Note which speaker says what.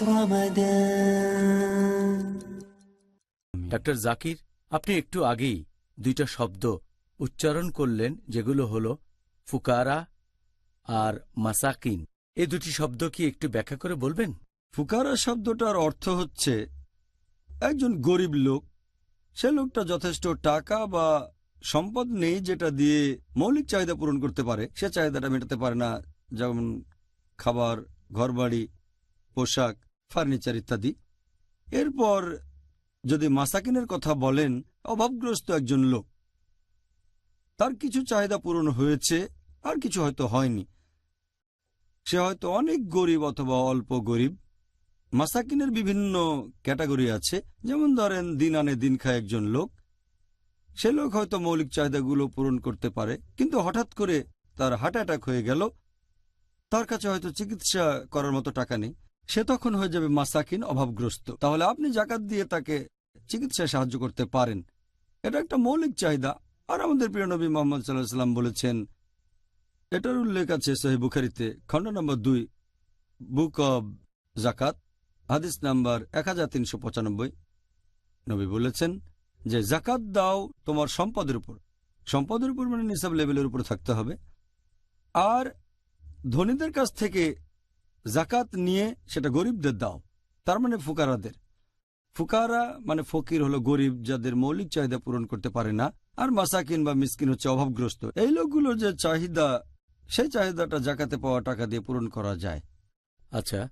Speaker 1: رمضان.
Speaker 2: Doctor Zakir, আপনি একটু আগেই দুইটা শব্দ উচ্চারণ করলেন, যেগুলো হলো ফুকারা আর মাসাকিন। এই দুটি শব্দ কি একটু ব্যাখ্যা করে বলবেন?
Speaker 3: ফুকারা শব্দটার অর্থ হচ্ছে একজন গরিব লোক। সে লোকটা যথেষ্ট টাকা বা সম্পদ নেই যেটা দিয়ে মৌলিক চাহিদা পূরণ করতে পারে, সে চাহিদাটা মেটাতে পারে না, যেমন খাবার, ঘরবাড়ি, পোশাক, ফার্নিচার ইত্যাদি। এরপর যদি মাসাকিনের কথা বলেন, অভাবগ্রস্ত একজন লোক, তার কিছু চাহিদা পূরণ হয়েছে আর কিছু হয়তো হয়নি। সে হয়তো অনেক গরিব অথবা অল্প গরিব। মাসাকিনের বিভিন্ন ক্যাটাগরি আছে, যেমন ধরেন দিন আনে দিন খায় একজন লোক। সে লোক হয়তো মৌলিক চাহিদাগুলো পূরণ করতে পারে, কিন্তু হঠাৎ করে তার হার্ট অ্যাটাক হয়ে গেল, তার কাছে হয়তো চিকিৎসা করার মতো টাকা নেই, সে তখন হয়ে যাবে মাসাকিন, অভাবগ্রস্ত। তাহলে আপনি জাকাত দিয়ে তাকে চিকিৎসায় সাহায্য করতে পারেন। এটা একটা মৌলিক চাহিদা। আর আমাদের প্রিয় নবী মুহাম্মদ সাল্লাল্লাহু আলাইহি ওয়াসাল্লাম বলেছেন, এটার উল্লেখ আছে সহিহ বুখারীতে, খণ্ড নম্বর 2, বুক অব জাকাত, হাদিস নাম্বার 1395। নবী বলেছেন যে জাকাত দাও তোমার সম্পদের উপর। সম্পদের উপর মানে নিসাব লেভেলের উপর থাকতে হবে। আর ধনীদের কাছ থেকে জাকাত নিয়ে সেটা গরিবদের দাও, তার মানে ফুকারাদের। ফুকারা মানে ফকির হলো গরিব, যাদের মৌলিক চাহিদা পূরণ করতে পারে না। আর মাসাকিন বা মিসকিন হচ্ছে অভাবগ্রস্ত। এই লোকগুলোর যে চাহিদা, সেই চাহিদাটা জাকাতে পাওয়া টাকা দিয়ে পূরণ করা যায়।
Speaker 2: আচ্ছা,